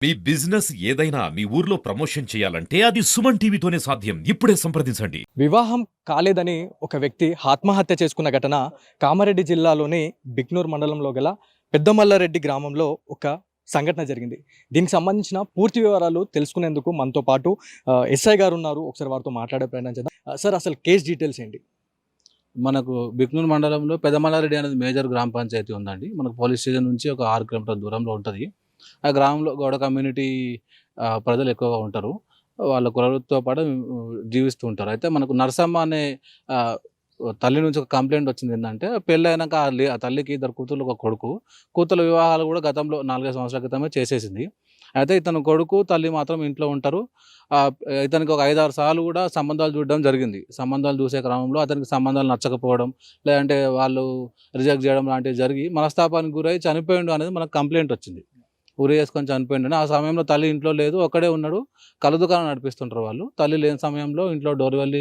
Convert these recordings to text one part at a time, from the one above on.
మీ business ఏదైనా మీ ఊర్లో promotion చేయాలంటే అది సుమన్ టీవీతోనే సాధ్యం. ఇప్పుడే సంప్రదించండి. వివాహం కాలేదని ఒక వ్యక్తి ఆత్మహత్య చేసుకున్న ఘటన కామారెడ్డి జిల్లాలోని బిక్నూర్ మండలంలో గల పెద్దమల్లారెడ్డి గ్రామంలో ఒక సంఘటన జరిగింది. దీనికి సంబంధించిన పూర్తి వివరాలు తెలుసుకునేందుకు మనతో పాటు ఎస్ఐ గారు ఉన్నారు. ఒకసారి వారితో మాట్లాడే ప్రయత్నం చేద్దాం. సార్, అసలు కేస్ డీటెయిల్స్ ఏంటి? మనకు బిక్నూరు మండలంలో పెదమల్లారెడ్డి అనేది మేజర్ గ్రామ పంచాయతీ ఉందండి. మనకు పోలీస్ స్టేషన్ నుంచి ఒక 6 కిలోమీటర్ల దూరంలో ఉంటుంది. ఆ గ్రామంలో గౌడ కమ్యూనిటీ ప్రజలు ఎక్కువగా ఉంటారు. వాళ్ళ కులవృత్తితో పాటు జీవిస్తూ ఉంటారు. అయితే మనకు నరసమ్మ అనే ఆహ్, తల్లి నుంచి ఒక కంప్లెయింట్ వచ్చింది. ఏందంటే పెళ్ళైనాక ఆ తల్లికి ఇద్దరు కూతుర్లు, ఒక కొడుకు. కూతుర్ల వివాహాలు కూడా గతంలో 4, 5 సంవత్సరాల క్రితమే చేసేసింది. అయితే ఇతను కొడుకు, తల్లి మాత్రం ఇంట్లో ఉంటారు. ఆహ్, ఇతనికి ఒక 5, 6 సార్లు కూడా సంబంధాలు చూడడం జరిగింది. సంబంధాలు చూసే క్రమంలో అతనికి సంబంధాలు నచ్చకపోవడం, లేదంటే వాళ్ళు రిజెక్ట్ చేయడం లాంటివి జరిగి మనస్తాపానికి గురై చనిపోయిండు అనేది మనకు కంప్లెయింట్ వచ్చింది. ఉరి చేసుకొని చనిపోయిండని. ఆ సమయంలో తల్లి ఇంట్లో లేదు, ఒక్కడే ఉన్నాడు. కళ్ళ దుకాణం నడిపిస్తుంటారు వాళ్ళు. తల్లి లేని సమయంలో ఇంట్లో డోర్ వెళ్ళి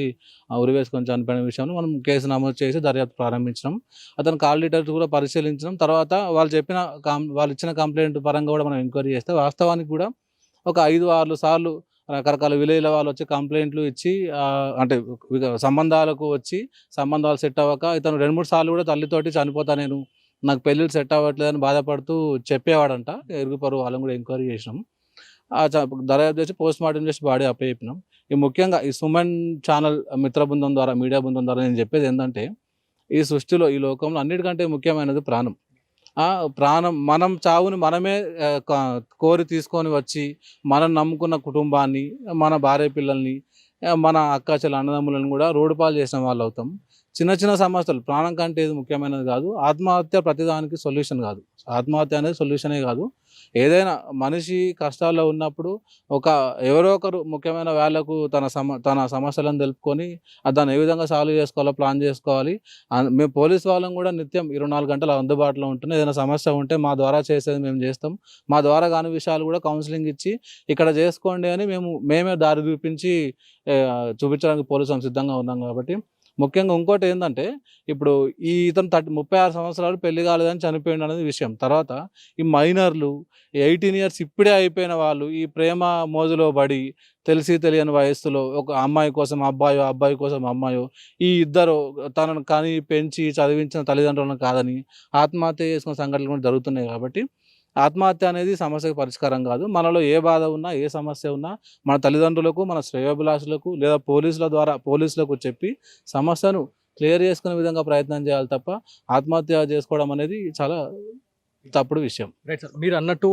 ఉరి వేసుకొని చనిపోయిన విషయంలో మనం కేసు నమోదు చేసి దర్యాప్తు ప్రారంభించినాం. అతని కాల్ డీటెయిల్స్ కూడా పరిశీలించినాం. తర్వాత వాళ్ళు ఇచ్చిన కంప్లైంట్ పరంగా కూడా మనం ఎంక్వైరీ చేస్తే వాస్తవానికి కూడా ఒక 5, 6 సార్లు రకరకాల విలేజ్‌ల వాళ్ళు వచ్చి కంప్లెయింట్లు ఇచ్చి అంటే సంబంధాలకు వచ్చి సంబంధాలు సెట్ అవ్వక ఇతను 2, 3 సార్లు కూడా తల్లితోటి చనిపోతా నేను, నాకు పెళ్ళిళ్ళు సెట్ అవ్వట్లేదని బాధపడుతూ చెప్పేవాడంట. ఇరుగు పొరుగు వాళ్ళని కూడా ఎంక్వైరీ చేసినాం. దర్యాప్తు చేసి పోస్ట్‌మార్టం చేసి బాడీ అప్పజెప్పినాం. ముఖ్యంగా ఈ సుమన్ ఛానల్ మిత్ర బృందం ద్వారా, మీడియా బృందం ద్వారా నేను చెప్పేది ఏందంటే, ఈ సృష్టిలో, ఈ లోకంలో అన్నిటికంటే ముఖ్యమైనది ప్రాణం. ప్రాణం, మనం చావుని మనమే కోరి తీసుకొని వచ్చి, మనం నమ్ముకున్న కుటుంబాన్ని, మన భార్య పిల్లల్ని, మన అక్క చెల్లి అన్నదమ్ములను కూడా రోడ్డు పాలు చేసిన వాళ్ళవుతాం. చిన్న చిన్న సమస్యలు, ప్రాణం కంటే ఇది ముఖ్యమైనది కాదు. ఆత్మహత్య ప్రతిదానికి సొల్యూషన్ కాదు. ఆత్మహత్య అనేది సొల్యూషనే కాదు. ఏదైనా మనిషి కష్టాల్లో ఉన్నప్పుడు ఎవరో ఒకరు ముఖ్యమైన వాళ్ళకు తన సమస్యలను తెలుపుకొని దాన్ని ఏ విధంగా సాల్వ్ చేసుకోవాలో ప్లాన్ చేసుకోవాలి. మేము పోలీస్ వాళ్ళం కూడా నిత్యం 24 గంటలు అందుబాటులో ఉంటున్నాం. ఏదైనా సమస్య ఉంటే మా ద్వారా చేసేది మేము చేస్తాం. మా ద్వారా కాని విషయాలు కూడా కౌన్సిలింగ్ ఇచ్చి ఇక్కడ చేసుకోండి అని మేమే దారి చూపించి చూపించడానికి పోలీసులు సిద్ధంగా ఉన్నాం. కాబట్టి ముఖ్యంగా ఇంకోటి ఏందంటే, ఇప్పుడు ఇతను 36 సంవత్సరాలు పెళ్లి కాలేదని చనిపోయిండు అనేది విషయం. తర్వాత ఈ మైనర్లు 18 ఇయర్స్ ఇప్పుడే అయిపోయిన వాళ్ళు ఈ ప్రేమ మోజులో పడి తెలిసి తెలియని వయస్సులో ఒక అమ్మాయి కోసం అబ్బాయో, అబ్బాయి కోసం అమ్మాయో, ఈ ఇద్దరు తనను కని పెంచి చదివించిన తల్లిదండ్రులను కాదని ఆత్మహత్య చేసుకున్న సంఘటనలు కూడా జరుగుతున్నాయి. కాబట్టి ఆత్మహత్య అనేది సమస్యకు పరిష్కారం కాదు. మనలో ఏ బాధ ఉన్నా, ఏ సమస్య ఉన్నా మన తల్లిదండ్రులకు, మన శ్రేయోభిలాషులకు లేదా పోలీసులకు చెప్పి సమస్యను క్లియర్ చేసుకునే విధంగా ప్రయత్నం చేయాలి తప్ప ఆత్మహత్య చేసుకోవడం అనేది చాలా తప్పుడు విషయం. రైట్ సార్, మీరు అన్నట్టు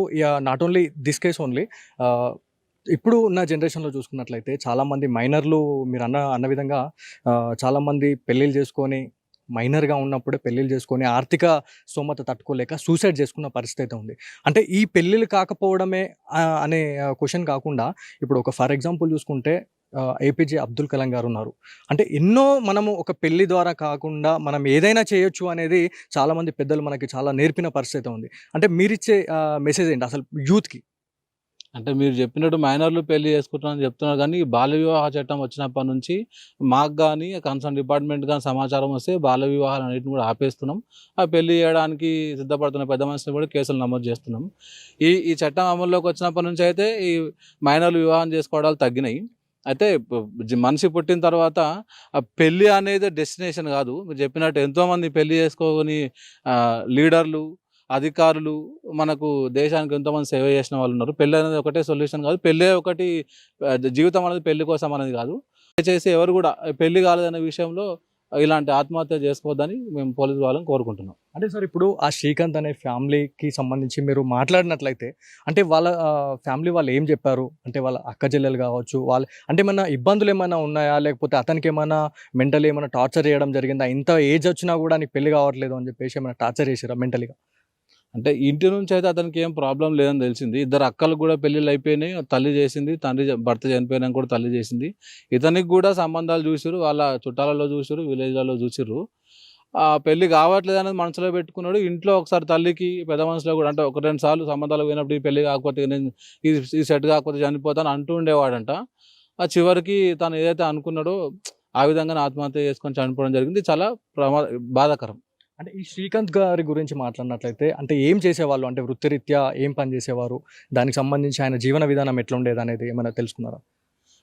not only this case only, ఇప్పుడు ఉన్న జనరేషన్లో చూసుకున్నట్లయితే చాలామంది మైనర్లు మీరు అన్న విధంగా చాలామంది పెళ్ళిళ్ళు చేసుకొని, మైనర్గా ఉన్నప్పుడే పెళ్ళిళ్ళు చేసుకొని ఆర్థిక స్తోమత తట్టుకోలేక సూసైడ్ చేసుకున్న పరిస్థితి అయితే ఉంది. అంటే ఈ పెళ్ళిళ్ళు కాకపోవడమే అనే క్వశ్చన్ కాకుండా, ఇప్పుడు ఒక ఫర్ ఎగ్జాంపుల్ చూసుకుంటే ఏపీజే అబ్దుల్ కలాం గారు ఉన్నారు. అంటే ఎన్నో మనము ఒక పెళ్లి ద్వారా కాకుండా మనం ఏదైనా చేయొచ్చు అనేది చాలామంది పెద్దలు మనకి చాలా నేర్పిన పరిస్థితి ఉంది. అంటే మీరిచ్చే మెసేజ్ ఏంటి అసలు యూత్కి? అంటే మీరు చెప్పినట్టు మైనర్లు పెళ్లి చేసుకుంటున్నారని చెప్తున్నారు, కానీ ఈ బాల్య వివాహ చట్టం వచ్చినప్పటి నుంచి మాకు కానీ కన్సర్న్ డిపార్ట్మెంట్ కానీ సమాచారం వస్తే బాల్య వివాహాలు అన్నింటిని కూడా ఆపేస్తున్నాం. ఆ పెళ్లి చేయడానికి సిద్ధపడుతున్న పెద్ద మనుషులు కూడా కేసులు నమోదు చేస్తున్నాం. ఈ చట్టం అమల్లోకి వచ్చినప్పటి నుంచి అయితే ఈ మైనర్లు వివాహం చేసుకోవడాలు తగ్గినాయి. అయితే మనిషి పుట్టిన తర్వాత పెళ్ళి అనేది డెస్టినేషన్ కాదు. మీరు చెప్పినట్టు ఎంతోమంది పెళ్లి చేసుకొని లీడర్లు, అధికారులు, మనకు దేశానికి ఎంతోమంది సేవ చేసిన వాళ్ళు ఉన్నారు. పెళ్ళి అనేది ఒకటే సొల్యూషన్ కాదు. పెళ్ళే ఒకటి జీవితం అనేది పెళ్లి కోసం అనేది కాదు. దయచేసి ఎవరు కూడా పెళ్లి కాలేదనే విషయంలో ఇలాంటి ఆత్మహత్య చేసుకోవద్దని మేము పోలీసు వాళ్ళని కోరుకుంటున్నాం. అంటే సార్, ఇప్పుడు ఆ శ్రీకాంత్ అనే ఫ్యామిలీకి సంబంధించి మీరు మాట్లాడినట్లయితే, అంటే వాళ్ళ ఫ్యామిలీ వాళ్ళు ఏం చెప్పారు? అంటే వాళ్ళ అక్క చెల్లెలు కావచ్చు, వాళ్ళు అంటే ఏమన్నా ఇబ్బందులు ఏమైనా ఉన్నాయా? లేకపోతే అతనికి ఏమైనా మెంటలీ ఏమైనా టార్చర్ చేయడం జరిగిందా? ఇంత ఏజ్ వచ్చినా కూడా నీకు పెళ్లి కావట్లేదు అని చెప్పేసి ఏమైనా టార్చర్ చేసారా మెంటలీగా? అంటే ఇంటి నుంచి అయితే అతనికి ఏం ప్రాబ్లం లేదని తెలిసింది. ఇద్దరు అక్కలకు కూడా పెళ్ళిళ్ళు అయిపోయినాయి. తల్లి చేసింది, భర్త చనిపోయినాక కూడా తల్లి చేసింది. ఇతనికి కూడా సంబంధాలు చూసిర్రు, వాళ్ళ చుట్టాలలో చూసిర్రు, విలేజ్లలో చూసిర్రు. పెళ్లి కావట్లేదు అనేది మనసులో పెట్టుకున్నాడు. ఇంట్లో ఒకసారి తల్లికి, పెద్ద మనుషులో కూడా, అంటే 1, 2 సార్లు సంబంధాలు పోయినప్పుడు ఈ పెళ్లి కాకపోతే నేను ఈ సెట్ కాకపోతే చనిపోతాను అంటూ ఉండేవాడంట. చివరికి తను ఏదైతే అనుకున్నాడో ఆ విధంగానే ఆత్మహత్య చేసుకొని చనిపోవడం జరిగింది. చాలా బాధాకరం. అంటే ఈ శ్రీకాంత్ గారి గురించి మాట్లాడినట్లయితే అంటే ఏం చేసేవాళ్ళు? అంటే వృత్తిరీత్యా ఏం పని చేసేవారు? దానికి సంబంధించి ఆయన జీవన విధానం ఎట్లుండేదనేది ఏమైనా తెలుసుకున్నారా?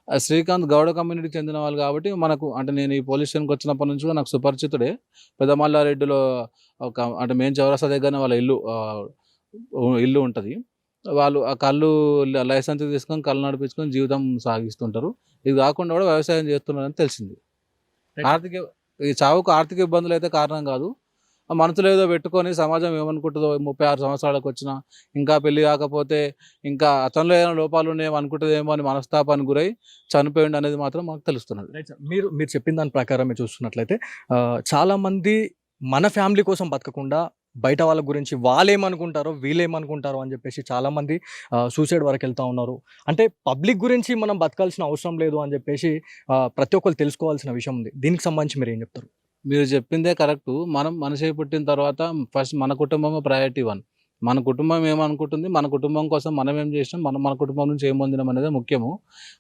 శ్రీకాంత్ గౌడ కమ్యూనిటీకి చెందిన వాళ్ళు కాబట్టి మనకు అంటే నేను ఈ పోలీస్ స్టేషన్‌కి వచ్చినప్పటి నుంచి కూడా నాకు సుపరిచితుడే. పెదమల్లారెడ్డిలో ఒక అంటే మెయిన్ చౌరస్తా దగ్గరనే వాళ్ళ ఇల్లు ఉంటది. వాళ్ళు ఆ కళ్ళు లైసెన్స్ తీసుకొని కళ్ళు నడిపించుకొని జీవితం సాగిస్తుంటారు. ఇది కాకుండా కూడా వ్యవసాయం చేస్తున్నారని తెలిసింది. ఆర్థిక ఈ చావుకు ఆర్థిక ఇబ్బందులైతే కారణం కాదు. మనసులో ఏదో పెట్టుకొని సమాజం ఏమనుకుంటుందో 36 సంవత్సరాలకొచ్చినా, ఇంకా పెళ్లి కాకపోతే, ఇంకా అతనిలో ఏమైనా లోపాలున్నాయేమో అనుకుంటదేమో అని మనస్తాపానికి గురై చనిపోయిండనేది మాత్రం మనకు తెలుస్తున్నది. Right sir. మీరు చెప్పిన దాని ప్రకారమే చూస్తున్నట్లయితే చాలామంది మన ఫ్యామిలీ కోసం బతకకుండా బయట వాళ్ళ గురించి వాళ్ళేమనుకుంటారో, వీళ్ళేమనుకుంటారో అని చెప్పేసి చాలామంది సూసైడ్ వరకు వెళ్తా ఉన్నారు. అంటే పబ్లిక్ గురించి మనం బతకాల్సిన అవసరం లేదు అని చెప్పేసి ప్రతి ఒక్కళ్ళు తెలుసుకోవాల్సిన విషయం ఉంది. దీనికి సంబంధించి మీరేం చెప్తారు? మీరు చెప్పిందే కరెక్టు. మనం మనిషి పుట్టిన తర్వాత ఫస్ట్ మన కుటుంబమే ప్రయారిటీ 1. మన కుటుంబం ఏమనుకుంటుంది, మన కుటుంబం కోసం మనం ఏం చేసినాం, మనం మన కుటుంబం నుంచి ఏం పొందినాం అనేదే ముఖ్యము.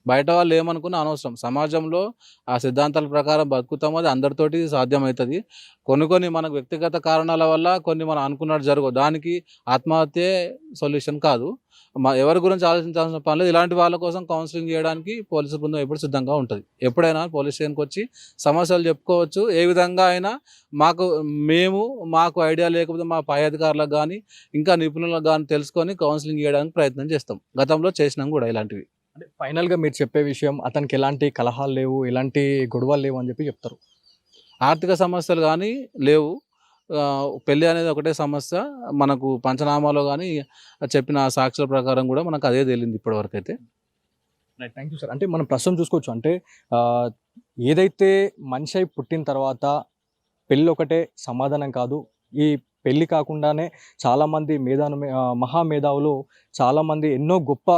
బయట వాళ్ళు ఏమనుకున్నా అనవసరం. సమాజంలో ఆ సిద్ధాంతాల ప్రకారం బతుకుతాం, అది అందరితోటి సాధ్యమవుతుంది. కొన్ని మనకు వ్యక్తిగత కారణాల వల్ల కొన్ని మనం అనుకున్నట్టు జరగవు. దానికి ఆత్మహత్యే సొల్యూషన్ కాదు. ఎవరి గురించి ఆలోచించాల్సిన పని లేదు. ఇలాంటి వాళ్ళ కోసం కౌన్సిలింగ్ చేయడానికి పోలీసు బృందం ఎప్పుడు సిద్ధంగా ఉంటుంది. ఎప్పుడైనా పోలీస్ స్టేషన్కి వచ్చి సమస్యలు చెప్పుకోవచ్చు. ఏ విధంగా అయినా మాకు ఐడియా లేకపోతే మా పై అధికారులకు కానీ, ఇంకా నిపుణులకు కానీ తెలుసుకొని కౌన్సిలింగ్ చేయడానికి ప్రయత్నం చేస్తాం. గతంలో చేసినాం కూడా ఇలాంటివి. అంటే ఫైనల్‌గా మీరు చెప్పే విషయం అతనికి ఎలాంటి కలహాలు లేవు, ఎలాంటి గొడవలు లేవు అని చెప్పి చెప్తారు. ఆర్థిక సమస్యలు కానీ లేవు. పెళ్ళి అనేది ఒకటే సమస్య. మనకు పంచనామాలో కానీ చెప్పిన సాక్షుల ప్రకారం కూడా మనకు అదే తేలింది ఇప్పటివరకైతే. రైట్. Thank you sir. అంటే మనం ప్రస్తుతం చూసుకోవచ్చు. అంటే ఆహ్, ఏదైతే మనిషి అయి పుట్టిన తర్వాత పెళ్ళి ఒకటే సమాధానం కాదు. ఈ పెళ్ళి కాకుండానే చాలామంది మహామేధావులు చాలామంది ఎన్నో గొప్ప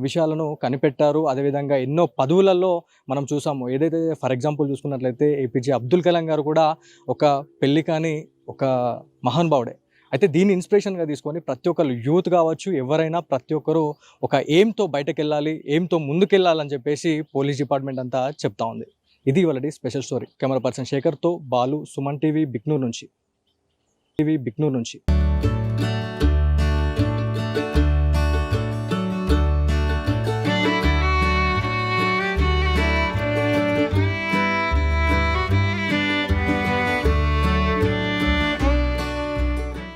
విషయాలను కనిపెట్టారు. అదేవిధంగా ఎన్నో పదవులలో మనం చూసాము. ఏదైతే ఫర్ ఎగ్జాంపుల్ చూసుకున్నట్లయితే ఏపీజే అబ్దుల్ కలాం గారు కూడా ఒక పెళ్లి కాని ఒక మహానుభావుడే. అయితే దీన్ని ఇన్స్పిరేషన్‌గా తీసుకొని ప్రతి ఒక్కళ్ళు యూత్ కావచ్చు, ఎవరైనా ప్రతి ఒక్కరు ఒక ఎయిమ్‌తో బయటకెళ్ళాలి, ఎయిమ్‌తో ముందుకెళ్ళాలని చెప్పేసి పోలీస్ డిపార్ట్మెంట్ అంతా చెప్తా ఉంది. ఇది ఇవాళటి స్పెషల్ స్టోరీ. కెమెరా పర్సన్ శేఖర్‌తో బాలు, సుమన్ టీవీ బిక్నూర్ నుంచి.